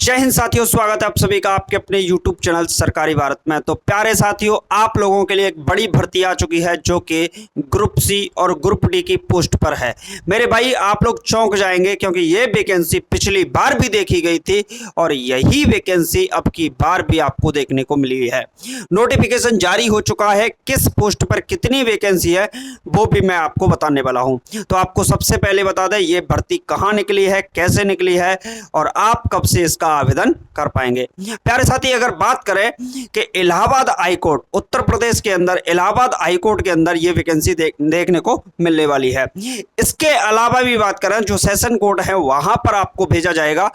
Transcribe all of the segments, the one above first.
जय हिंद साथियों, स्वागत है आप सभी का आपके अपने YouTube चैनल सरकारी भारत में। तो प्यारे साथियों, आप लोगों के लिए एक बड़ी भर्ती आ चुकी है जो कि ग्रुप सी और ग्रुप डी की पोस्ट पर है। मेरे भाई, आप लोग चौंक जाएंगे क्योंकि ये वैकेंसी पिछली बार भी देखी गई थी और यही वैकेंसी अब की बार भी आपको देखने को मिली है। नोटिफिकेशन जारी हो चुका है, किस पोस्ट पर कितनी वैकेंसी है वो भी मैं आपको बताने वाला हूँ। तो आपको सबसे पहले बता दें ये भर्ती कहाँ निकली है, कैसे निकली है और आप कब से इसका आवेदन कर पाएंगे। प्यारे साथी, अगर बात करें कि इलाहाबाद हाई कोर्ट, उत्तर प्रदेश के अंदर इलाहाबाद हाई कोर्ट के अंदर ये वैकेंसी देखने को मिलने वाली है। इसके अलावा भी बात करें जो सेशन कोर्ट है वहां पर आपको भेजा जाएगा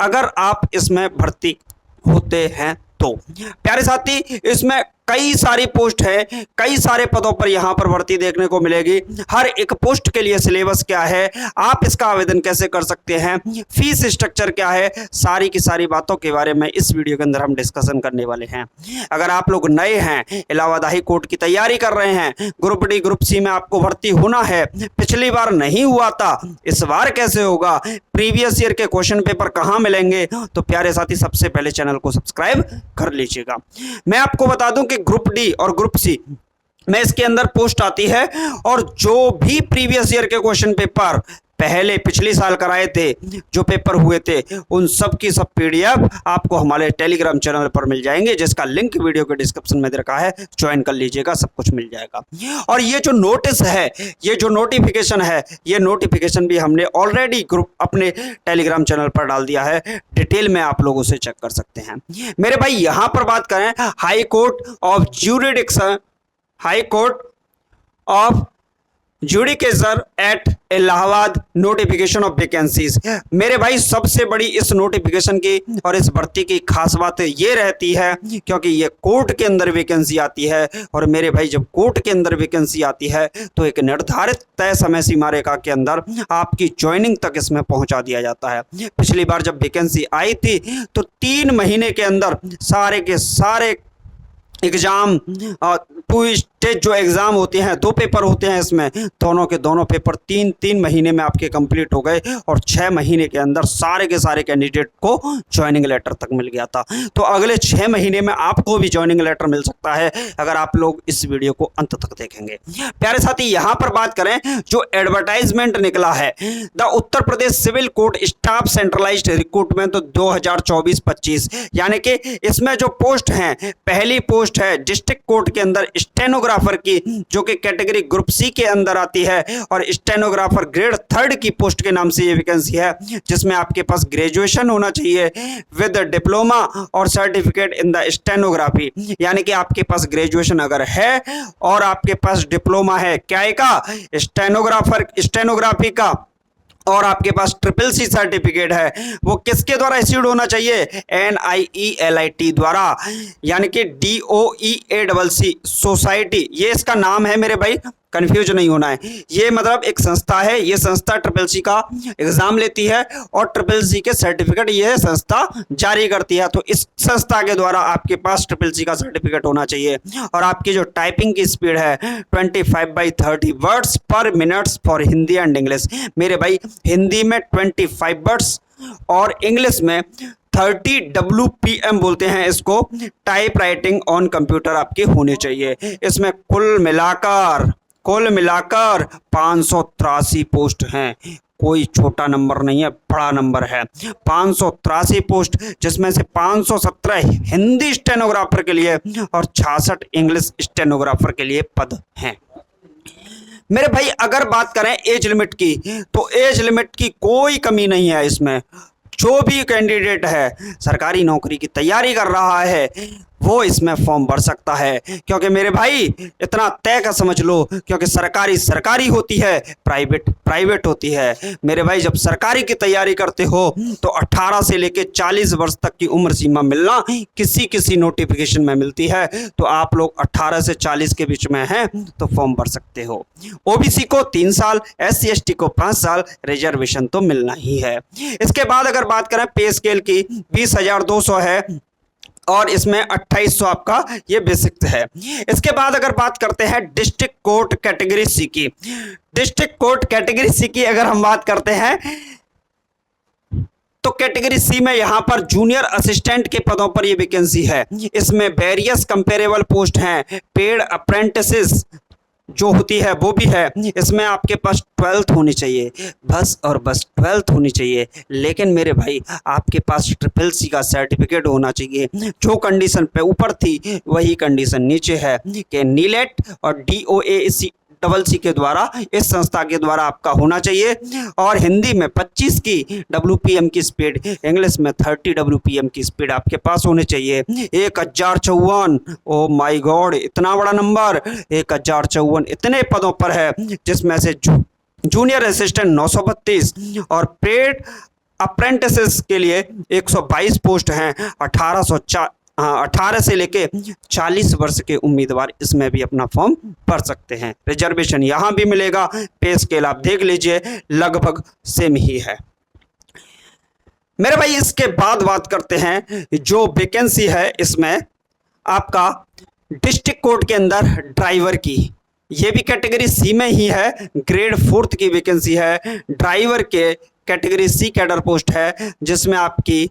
अगर आप इसमें भर्ती होते हैं तो। प्यारे साथी, इसमें कई सारी पोस्ट है, कई सारे पदों पर यहां पर भर्ती देखने को मिलेगी। हर एक पोस्ट के लिए सिलेबस क्या है, आप इसका आवेदन कैसे कर सकते हैं, फीस स्ट्रक्चर क्या है, सारी की सारी बातों के बारे में इस वीडियो के अंदर हम डिस्कशन करने वाले हैं। अगर आप लोग नए हैं, इलाहाबाद हाई कोर्ट की तैयारी कर रहे हैं, ग्रुप डी ग्रुप सी में आपको भर्ती होना है, पिछली बार नहीं हुआ था, इस बार कैसे होगा, प्रीवियस ईयर के क्वेश्चन पेपर कहां मिलेंगे, तो प्यारे साथी सबसे पहले चैनल को सब्सक्राइब कर लीजिएगा। मैं आपको बता दूं कि ग्रुप डी और ग्रुप सी में इसके अंदर पोस्ट आती है और जो भी प्रीवियस ईयर के क्वेश्चन पेपर पहले पिछले साल कराए थे, जो पेपर हुए थे, उन सब की सब पीडीएफ आपको हमारे टेलीग्राम चैनल पर मिल जाएंगे, जिसका लिंक वीडियो के डिस्क्रिप्शन में दे रखा है, ज्वाइन कर लीजिएगा, सब कुछ मिल जाएगा। और ये जो नोटिस है, ये जो नोटिफिकेशन है, ये नोटिफिकेशन भी हमने ऑलरेडी ग्रुप अपने टेलीग्राम चैनल पर डाल दिया है, डिटेल में आप लोग उसे चेक कर सकते हैं। मेरे भाई, यहां पर बात करें high court of jurisdiction, high court of judicature at Allahabad notification of vacancies. मेरे भाई, सबसे बड़ी इस नोटिफिकेशन की और इस भर्ती की खास बात ये रहती है क्योंकि ये कोर्ट के अंदर वैकेंसी आती है। और मेरे भाई, जब कोर्ट के अंदर वैकेंसी आती है तो एक निर्धारित तय समय सीमा रेखा के अंदर आपकी ज्वाइनिंग तक इसमें पहुंचा दिया जाता है। पिछली बार जब वैकेंसी आई थी तो 3 महीने के अंदर सारे के सारे एग्जाम, 2 स्टेज जो एग्जाम होते हैं, 2 पेपर होते हैं इसमें, दोनों के दोनों पेपर 3 महीने में आपके कंप्लीट हो गए और 6 महीने के अंदर सारे के सारे कैंडिडेट को ज्वाइनिंग लेटर तक मिल गया था। तो अगले 6 महीने में आपको भी ज्वाइनिंग लेटर मिल सकता है अगर आप लोग इस वीडियो को अंत तक देखेंगे। प्यारे साथी, यहाँ पर बात करें जो एडवर्टाइजमेंट निकला है, the Uttar Pradesh civil court staff centralised recruitment 2024-25, यानी कि इसमें जो पोस्ट हैं, पहली पोस्ट है डिस्ट्रिक्ट कोर्ट के अंदर स्टेनोग्राफर की, जो कि कैटेगरी ग्रुप सी के अंदर आती है और स्टेनोग्राफर ग्रेड 3 की पोस्ट के नाम से ये वैकेंसी है, जिसमें आपके पास ग्रेजुएशन होना चाहिए विद डिप्लोमा और सर्टिफिकेट इन द स्टेनोग्राफी। यानी कि आपके पास ग्रेजुएशन अगर है और आपके पास डिप्लोमा है क्या का, स्टेनोग्राफी का, और आपके पास CCC सर्टिफिकेट है, वो किसके द्वारा इश्यूड होना चाहिए, NIELIT द्वारा, यानी कि DOEACC सोसाइटी, ये इसका नाम है। मेरे भाई, कंफ्यूज नहीं होना है, ये मतलब एक संस्था है, ये संस्था CCC का एग्जाम लेती है और CCC के सर्टिफिकेट ये संस्था जारी करती है। तो इस संस्था के द्वारा आपके पास CCC का सर्टिफिकेट होना चाहिए और आपकी जो टाइपिंग की स्पीड है 25/30 वर्ड्स पर minute for Hindi and English. मेरे भाई, हिंदी में 25 वर्ड्स और इंग्लिश में 30 WPM बोलते हैं इसको, टाइप राइटिंग ऑन कंप्यूटर आपकी होनी चाहिए। इसमें कुल मिलाकर 583 पोस्ट हैं, कोई छोटा नंबर नहीं है, बड़ा नंबर है। 583 पोस्ट, जिसमें से 517 हिंदी स्टेनोग्राफर के लिए और 66 इंग्लिश स्टेनोग्राफर के लिए पद हैं। मेरे भाई, अगर बात करें एज लिमिट की, तो एज लिमिट की कोई कमी नहीं है इसमें। जो भी कैंडिडेट है, सरकारी नौकरी की तैयारी कर रहा है, वो इसमें फॉर्म भर सकता है। क्योंकि मेरे भाई, इतना तय का समझ लो, क्योंकि सरकारी होती है, प्राइवेट होती है। मेरे भाई, जब सरकारी की तैयारी करते हो तो 18 से लेकर 40 वर्ष तक की उम्र सीमा मिलना किसी नोटिफिकेशन में मिलती है। तो आप लोग 18 से 40 के बीच में हैं तो फॉर्म भर सकते हो। OBC को 3 साल, SC ST को 5 साल, रिजर्वेशन तो मिलना ही है। इसके बाद अगर बात करें पे स्केल की, 20,200 है और इसमें 2800 आपका ये बेसिक है। इसके बाद अगर बात करते हैं डिस्ट्रिक्ट कोर्ट कैटेगरी सी की, डिस्ट्रिक्ट कोर्ट कैटेगरी सी की अगर हम बात करते हैं तो कैटेगरी सी में यहाँ पर जूनियर असिस्टेंट के पदों पर ये वैकेंसी है। इसमें वेरियस कंपेरेबल पोस्ट हैं, पेड अप्रेंटिसेस जो होती है वो भी है। इसमें आपके पास 12th होनी चाहिए, बस और बस 12th होनी चाहिए। लेकिन मेरे भाई आपके पास SSC का सर्टिफिकेट होना चाहिए। जो कंडीशन पे ऊपर थी वही कंडीशन नीचे है कि नीलेट और DOAC CCC के द्वारा, इस संस्था के द्वारा आपका होना चाहिए। और हिंदी में 25 की WPM की स्पीड, इंग्लिश में 30 WPM की स्पीड आपके पास होनी चाहिए। 1054, ओ माय गॉड, इतना बड़ा नंबर, 1054 इतने पदों पर है, जिसमें से जूनियर असिस्टेंट 932 और पेड अप्रेंटिसेस के लिए 122 पोस्ट हैं। 18 से लेके 40 वर्ष के उम्मीदवार इसमें भी अपना फॉर्म भर सकते हैं। रिजर्वेशन यहाँ भी मिलेगा। पे स्केल आप देख लीजिए, लगभग सेम ही है मेरे भाई। इसके बाद बात करते हैं जो वैकेंसी है इसमें आपका डिस्ट्रिक्ट कोर्ट के अंदर ड्राइवर की। ये भी कैटेगरी सी में ही है, ग्रेड 4th की वैकेंसी है। ड्राइवर के कैटेगरी सी कैडर पोस्ट है, जिसमें आपकी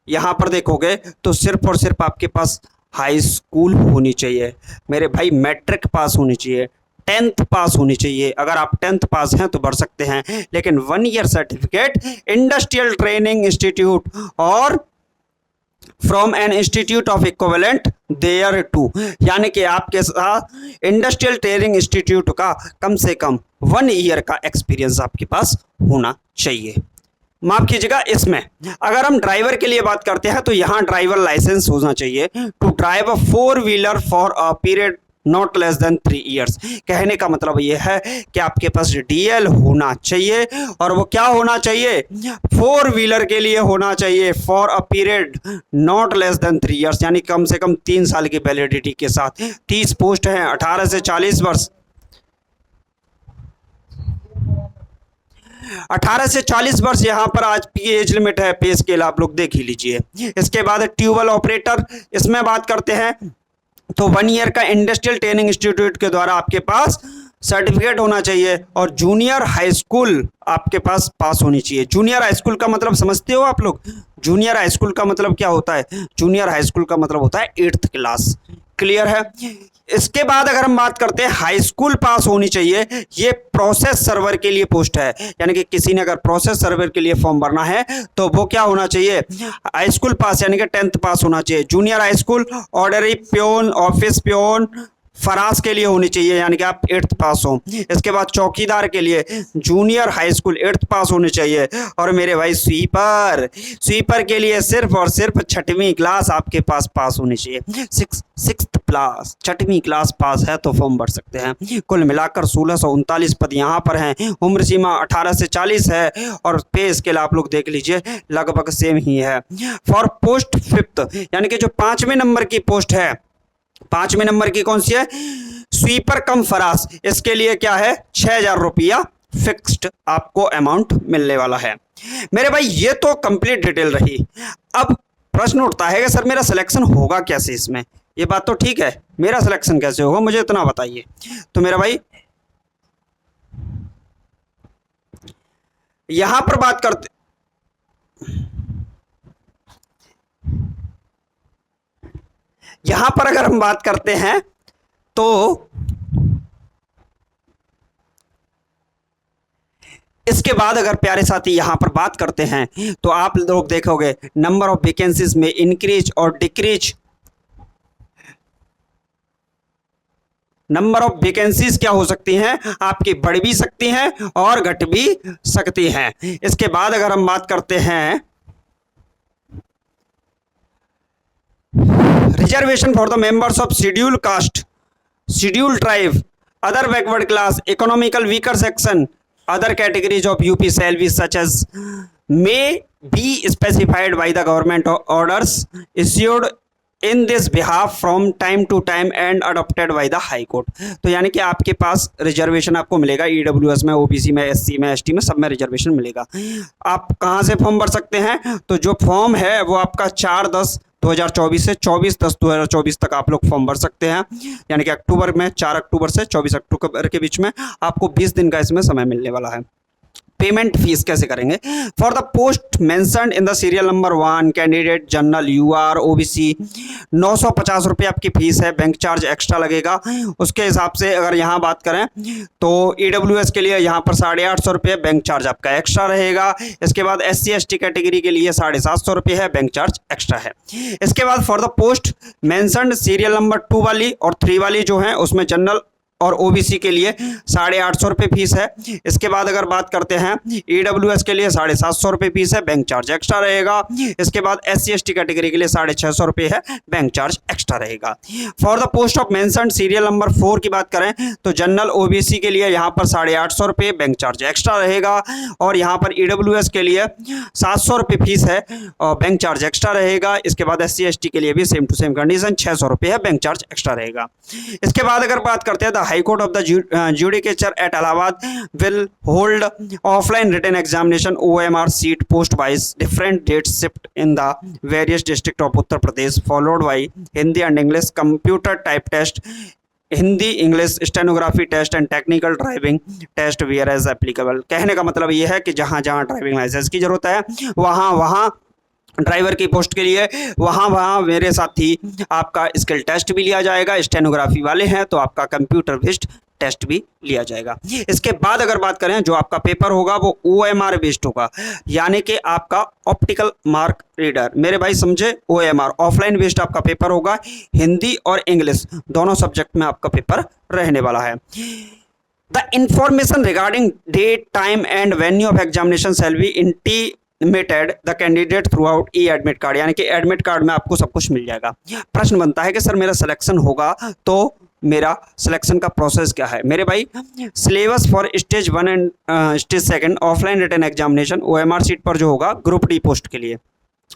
यहाँ पर देखोगे तो सिर्फ और सिर्फ आपके पास हाई स्कूल होनी चाहिए मेरे भाई, मैट्रिक पास होनी चाहिए, 10th पास होनी चाहिए। अगर आप 10th पास हैं तो भर सकते हैं, लेकिन 1 year certificate industrial training institute और from an institute of equivalent thereto, यानी कि आपके साथ इंडस्ट्रियल ट्रेनिंग इंस्टीट्यूट का कम से कम 1 ईयर का एक्सपीरियंस आपके पास होना चाहिए। माफ कीजिएगा, इसमें अगर हम ड्राइवर के लिए बात करते हैं तो यहाँ ड्राइवर लाइसेंस होना चाहिए to drive a 4 wheeler for a period not less than 3 years. कहने का मतलब ये है कि आपके पास DL होना चाहिए, और वो क्या होना चाहिए, 4 व्हीलर के लिए होना चाहिए for a period not less than 3 years, यानी कम से कम 3 साल की वैलिडिटी के साथ। 30 पोस्ट हैं, 18 से 40 वर्ष, 18 से 40 वर्ष यहाँ पर आज की एज लिमिट है। पे स्केल आप लोग देख ही लीजिए। इसके बाद ट्यूबवेल ऑपरेटर, इसमें बात करते हैं तो 1 ईयर का इंडस्ट्रियल ट्रेनिंग इंस्टीट्यूट के द्वारा आपके पास सर्टिफिकेट होना चाहिए, और जूनियर हाई स्कूल आपके पास पास होनी चाहिए। जूनियर हाई स्कूल का मतलब समझते हो आप लोग? जूनियर हाई स्कूल का मतलब क्या होता है? जूनियर हाई स्कूल का मतलब होता है 8th क्लास। क्लियर है? इसके बाद अगर हम बात करते हैं हाई स्कूल पास होनी चाहिए। ये प्रोसेस सर्वर के लिए पोस्ट है, यानी कि किसी ने अगर प्रोसेस सर्वर के लिए फॉर्म भरना है तो वो क्या होना चाहिए, हाई स्कूल पास, यानी कि 10th पास होना चाहिए। जूनियर हाई स्कूल ऑर्डरी प्योन, ऑफिस प्योन, फराज के लिए होनी चाहिए, यानी कि आप 8th पास हो। इसके बाद चौकीदार के लिए जूनियर हाई स्कूल 8th पास होनी चाहिए। और मेरे भाई स्वीपर के लिए सिर्फ और सिर्फ 6वीं क्लास आपके पास होनी चाहिए। 6th क्लास, 6वीं क्लास पास है तो फॉर्म भर सकते हैं। कुल मिलाकर 1639 पद यहाँ पर हैं। उम्र सीमा 18 से 40 है, और पे स्केल आप लोग देख लीजिए, लगभग सेम ही है। फॉर पोस्ट 5th, यानी कि जो 5वें नंबर की पोस्ट है, 5वें नंबर की कौन सी है, स्वीपर कम फराज, इसके लिए क्या है, 6000 रुपया फिक्स्ड आपको अमाउंट मिलने वाला है। मेरे भाई ये तो कंप्लीट डिटेल रही। अब प्रश्न उठता है कि सर मेरा सिलेक्शन होगा कैसे इसमें? ये बात तो ठीक है, मेरा सिलेक्शन कैसे होगा मुझे इतना बताइए। तो मेरा भाई यहां पर बात करते, यहां पर अगर हम बात करते हैं तो इसके बाद अगर प्यारे साथी यहां पर बात करते हैं तो आप लोग देखोगे नंबर ऑफ वैकेंसीज में इंक्रीज और डिक्रीज, नंबर ऑफ वैकेंसीज क्या हो सकती हैं, आपकी बढ़ भी सकती हैं और घट भी सकती हैं। इसके बाद अगर हम बात करते हैं reservation for the members of schedule caste, schedule tribe, other backward class, economical weaker section, other categories of UP salaries such as may be specified by the government orders issued in this behalf from time to time and adopted by the high court। तो यानी कि आपके पास reservation आपको मिलेगा, EWS में, OBC में, SC में, ST में, सब में रिजर्वेशन मिलेगा। आप कहाँ से फॉर्म भर सकते हैं? तो जो फॉर्म है वो आपका 4/10/2024 से 24/10/2024 तक आप लोग फॉर्म भर सकते हैं, यानी कि अक्टूबर में 4 अक्टूबर से 24 अक्टूबर के बीच में आपको 20 दिन का इसमें समय मिलने वाला है। पेमेंट फीस कैसे करेंगे। For the post mentioned in the serial number 1 candidate general UR OBC 950 रुपये आपकी फीस है, बैंक चार्ज एक्स्ट्रा लगेगा। उसके हिसाब से अगर यहाँ बात करें तो ईडब्ल्यूएस के लिए यहाँ पर 850 रुपये बैंक चार्ज आपका एक्स्ट्रा रहेगा। इसके बाद एससी एसटी कैटेगरी के लिए 750 रुपये है, बैंक चार्ज एक्स्ट्रा है। इसके बाद for the post mentioned serial number 2 वाली और 3 वाली जो है उसमें जनरल और ओबीसी के लिए 850 रुपये फीस है। इसके बाद अगर बात करते हैं ईडब्ल्यूएस के लिए 750 रुपये फीस है, बैंक चार्ज एक्स्ट्रा रहेगा। इसके बाद एससी एसटी कैटेगरी के लिए 650 रुपये है, बैंक चार्ज एक्स्ट्रा रहेगा। For the post of mentioned serial number 4 की बात करें तो जनरल ओबीसी के लिए यहाँ पर 850 रुपये, बैंक चार्ज एक्स्ट्रा रहेगा। और यहाँ पर ईडब्ल्यूएस के लिए 700 रुपये फीस है और बैंक चार्ज एक्स्ट्रा रहेगा। इसके बाद एससी एसटी के लिए भी सेम टू सेम कंडीशन 600 रुपये है, बैंक चार्ज एक्स्ट्रा रहेगा। इसके बाद अगर बात करते हैं High Court of the Judicature at Allahabad will hold offline written examination OMR seat post wise different dates shift in the various district of Uttar Pradesh followed by Hindi and English computer type test, Hindi English stenography test and technical driving test where as applicable. कहने का मतलब ये है कि जहाँ जहाँ driving licence की जरूरत है वहाँ वहाँ ड्राइवर की पोस्ट के लिए वहाँ मेरे साथ ही आपका स्किल टेस्ट भी लिया जाएगा। स्टेनोग्राफी वाले हैं तो आपका कंप्यूटर बेस्ड टेस्ट भी लिया जाएगा। इसके बाद अगर बात करें जो आपका पेपर होगा वो OMR बेस्ड होगा, यानी कि आपका ऑप्टिकल मार्क रीडर। मेरे भाई समझे, OMR ऑफलाइन बेस्ड आपका पेपर होगा। हिंदी और इंग्लिश दोनों सब्जेक्ट में आपका पेपर रहने वाला है। The information regarding date time and venue of examination shall be intimated the candidate through out e admit card, यानी कि एडमिट कार्ड में आपको सब कुछ मिल जाएगा। प्रश्न बनता है कि सर मेरा सिलेक्शन होगा तो मेरा सिलेक्शन का प्रोसेस क्या है। मेरे भाई syllabus for stage 1 and stage 2 offline written examination OMR sheet पर जो होगा ग्रुप डी पोस्ट के लिए,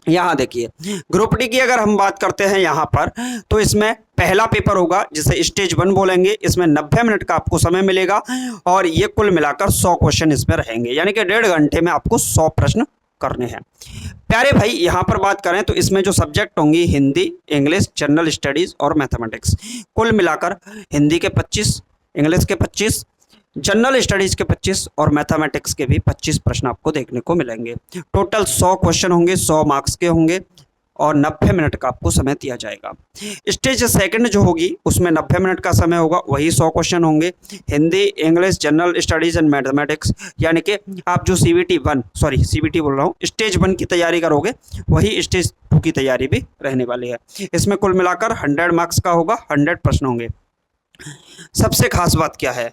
यहाँ देखिए ग्रुप डी की अगर हम बात करते हैं यहाँ पर तो इसमें पहला पेपर होगा जिसे स्टेज 1 बोलेंगे। इसमें 90 मिनट का आपको समय मिलेगा और ये कुल मिलाकर 100 क्वेश्चन इसमें रहेंगे, यानी कि 1.5 घंटे में आपको 100 प्रश्न करने हैं। प्यारे भाई यहाँ पर बात करें तो इसमें जो सब्जेक्ट होंगी हिंदी, इंग्लिश, जनरल स्टडीज और मैथमेटिक्स, कुल मिलाकर हिंदी के 25, इंग्लिश के 25, जनरल स्टडीज के 25 और मैथमेटिक्स के भी 25 प्रश्न आपको देखने को मिलेंगे। टोटल 100 क्वेश्चन होंगे, 100 मार्क्स के होंगे और 90 मिनट का आपको समय दिया जाएगा। स्टेज 2 जो होगी उसमें 90 मिनट का समय होगा, वही 100 क्वेश्चन होंगे Hindi, English, general studies and mathematics, यानी कि आप जो CBT बोल रहा हूँ, स्टेज 1 की तैयारी करोगे वही स्टेज 2 की तैयारी भी रहने वाली है। इसमें कुल मिलाकर 100 मार्क्स का होगा, 100 प्रश्न होंगे। सबसे खास बात क्या है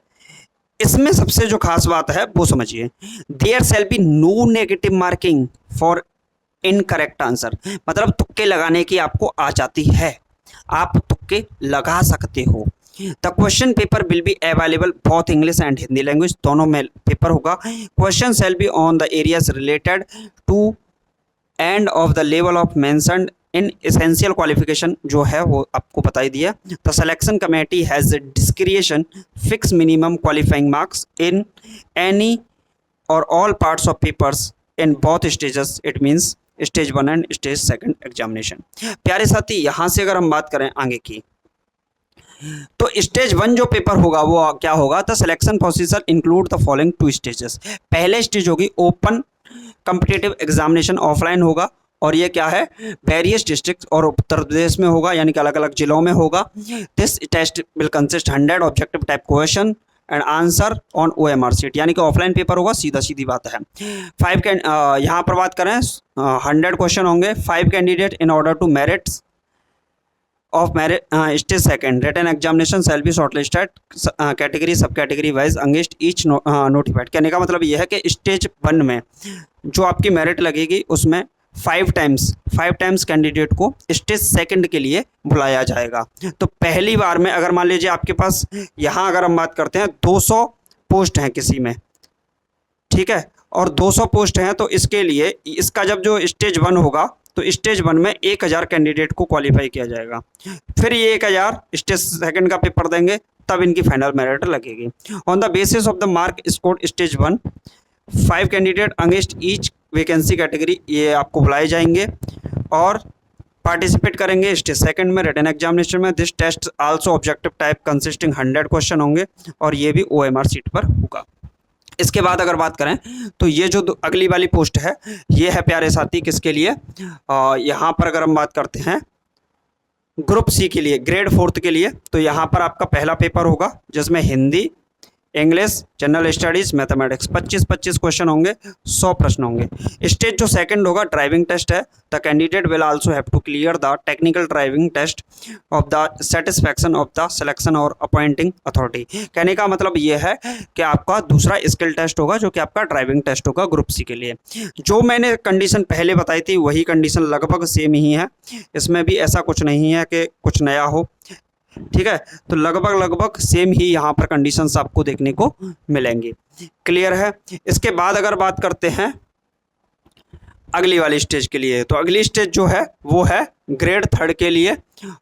इसमें, सबसे जो खास बात है वो समझिए, there shall be no negative marking for incorrect answer, मतलब तुक्के लगाने की आपको आ जाती है, आप तुक्के लगा सकते हो। The question paper will be available both English and Hindi language, दोनों में पेपर होगा। Question shall be on the areas related to and of the level of mentioned in essential qualification जो है वो आपको बता ही दिया। The selection committee has discretion fix minimum qualifying marks in any or all parts of papers in both stages, it means stage 1 and stage 2 examination. प्यारे साथी यहाँ से अगर हम बात करें आगे की तो स्टेज 1 जो पेपर होगा वो क्या होगा, the selection procedure include the following 2 stages. पहले स्टेज होगी ओपन कॉम्पिटिटिव एग्जामिनेशन, ऑफलाइन होगा और ये क्या है वेरियस डिस्ट्रिक्ट और उत्तर प्रदेश में होगा, यानी कि अलग अलग जिलों में होगा। This test will consist 100 objective type question and answer on OMR sheet, यानी कि ऑफलाइन पेपर होगा, सीधा सीधी बात है। यहाँ पर बात करें 100 क्वेश्चन होंगे। 5 candidate in order to merits of merit stage 2 written examination shall be shortlisted category sub category wise against each notified. कहने का मतलब यह है कि स्टेज 1 में जो आपकी मेरिट लगेगी उसमें 5 टाइम्स कैंडिडेट को स्टेज 2 के लिए बुलाया जाएगा। तो पहली बार में अगर मान लीजिए आपके पास यहाँ अगर हम बात करते हैं 200 पोस्ट हैं किसी में, ठीक है, और 200 पोस्ट हैं तो इसके लिए इसका जब जो स्टेज 1 होगा तो स्टेज 1 में 1000 कैंडिडेट को क्वालिफाई किया जाएगा। फिर ये 1000 स्टेज 2 का पेपर देंगे तब इनकी फाइनल मेरिट लगेगी। On the basis of the mark scored stage 1 5 candidate against each vacancy category ये आपको बुलाए जाएंगे और पार्टिसिपेट करेंगे स्टेज 2 में रिटन एग्जामिनेशन में। This test also objective type consisting 100 question होंगे और ये भी OMR सीट पर होगा। इसके बाद अगर बात करें तो ये जो अगली वाली पोस्ट है ये है प्यारे साथी किसके लिए, यहाँ पर अगर हम बात करते हैं ग्रुप सी के लिए, ग्रेड 4 के लिए, तो यहाँ पर आपका पहला पेपर होगा जिसमें Hindi, English, general studies, mathematics 25-25 question होंगे, 100 प्रश्न होंगे। स्टेज जो सेकंड होगा ड्राइविंग टेस्ट है। The candidate will also have to clear the technical driving test of the satisfaction of the selection और अपॉइंटिंग अथॉरिटी। कहने का मतलब ये है कि आपका दूसरा स्किल टेस्ट होगा जो कि आपका ड्राइविंग टेस्ट होगा ग्रुप सी के लिए। जो मैंने कंडीशन पहले बताई थी वही कंडीशन लगभग सेम ही है, इसमें भी ऐसा कुछ नहीं है कि कुछ नया हो, ठीक है। तो लगभग सेम ही यहाँ पर कंडीशंस आपको देखने को मिलेंगे। क्लियर है। इसके बाद अगर बात करते हैं अगली वाली स्टेज के लिए, तो अगली स्टेज जो है वो है ग्रेड 3 के लिए,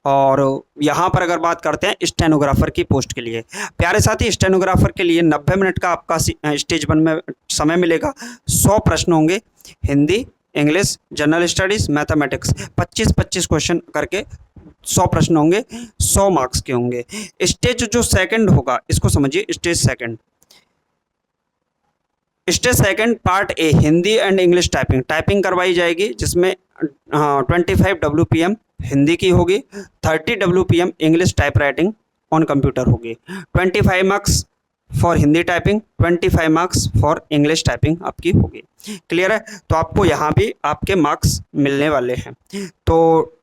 और यहाँ पर अगर बात करते हैं स्टेनोग्राफर की पोस्ट के लिए। प्यारे साथी स्टेनोग्राफर के लिए 90 मिनट का आपका स्टेज 1 में समय मिलेगा। 100 प्रश्न होंगे, Hindi, English, general studies, mathematics 25-25 question करके 100 प्रश्न होंगे, 100 मार्क्स के होंगे। स्टेज जो सेकंड होगा इसको समझिए, stage second part A Hindi and English typing करवाई जाएगी, जिसमें 25 WPM हिंदी की होगी, 30 WPM English type writing on computer होगी। 25 marks for Hindi typing, 25 marks for English typing आपकी होगी। क्लियर है। तो आपको यहाँ भी आपके मार्क्स मिलने वाले हैं। तो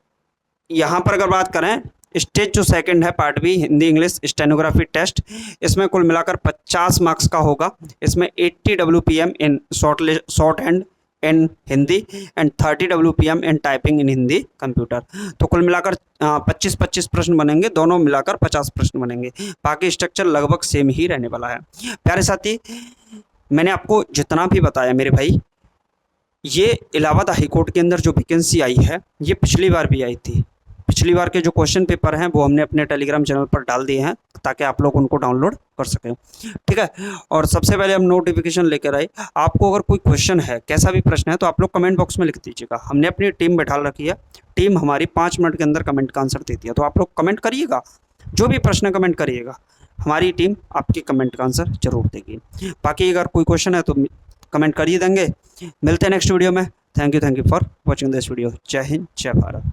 यहाँ पर अगर बात करें स्टेज जो सेकंड है part B Hindi English stenography test, इसमें कुल मिलाकर 50 मार्क्स का होगा। इसमें 80 WPM in short hand in Hindi and 30 WPM in typing in Hindi computer. तो कुल मिलाकर 25-25 प्रश्न बनेंगे, दोनों मिलाकर 50 प्रश्न बनेंगे। बाकी स्ट्रक्चर लगभग सेम ही रहने वाला है। प्यारे साथी मैंने आपको जितना भी बताया मेरे भाई, ये इलाहाबाद हाईकोर्ट के अंदर जो वैकेंसी आई है ये पिछली बार भी आई थी। पिछली बार के जो क्वेश्चन पेपर हैं वो हमने अपने टेलीग्राम चैनल पर डाल दिए हैं ताकि आप लोग उनको डाउनलोड कर सकें, ठीक है। और सबसे पहले हम नोटिफिकेशन लेकर आए। आपको अगर कोई क्वेश्चन है, कैसा भी प्रश्न है, तो आप लोग कमेंट बॉक्स में लिख दीजिएगा। हमने अपनी टीम बैठा रखी है, टीम हमारी 5 मिनट के अंदर कमेंट का आंसर देती है। तो आप लोग कमेंट करिएगा, जो भी प्रश्न कमेंट करिएगा, हमारी टीम आपकी कमेंट का आंसर जरूर देगी। बाकी अगर कोई क्वेश्चन है तो कमेंट कर ही देंगे। मिलते हैं नेक्स्ट वीडियो में। Thank you for watching this video. जय हिंद, जय भारत।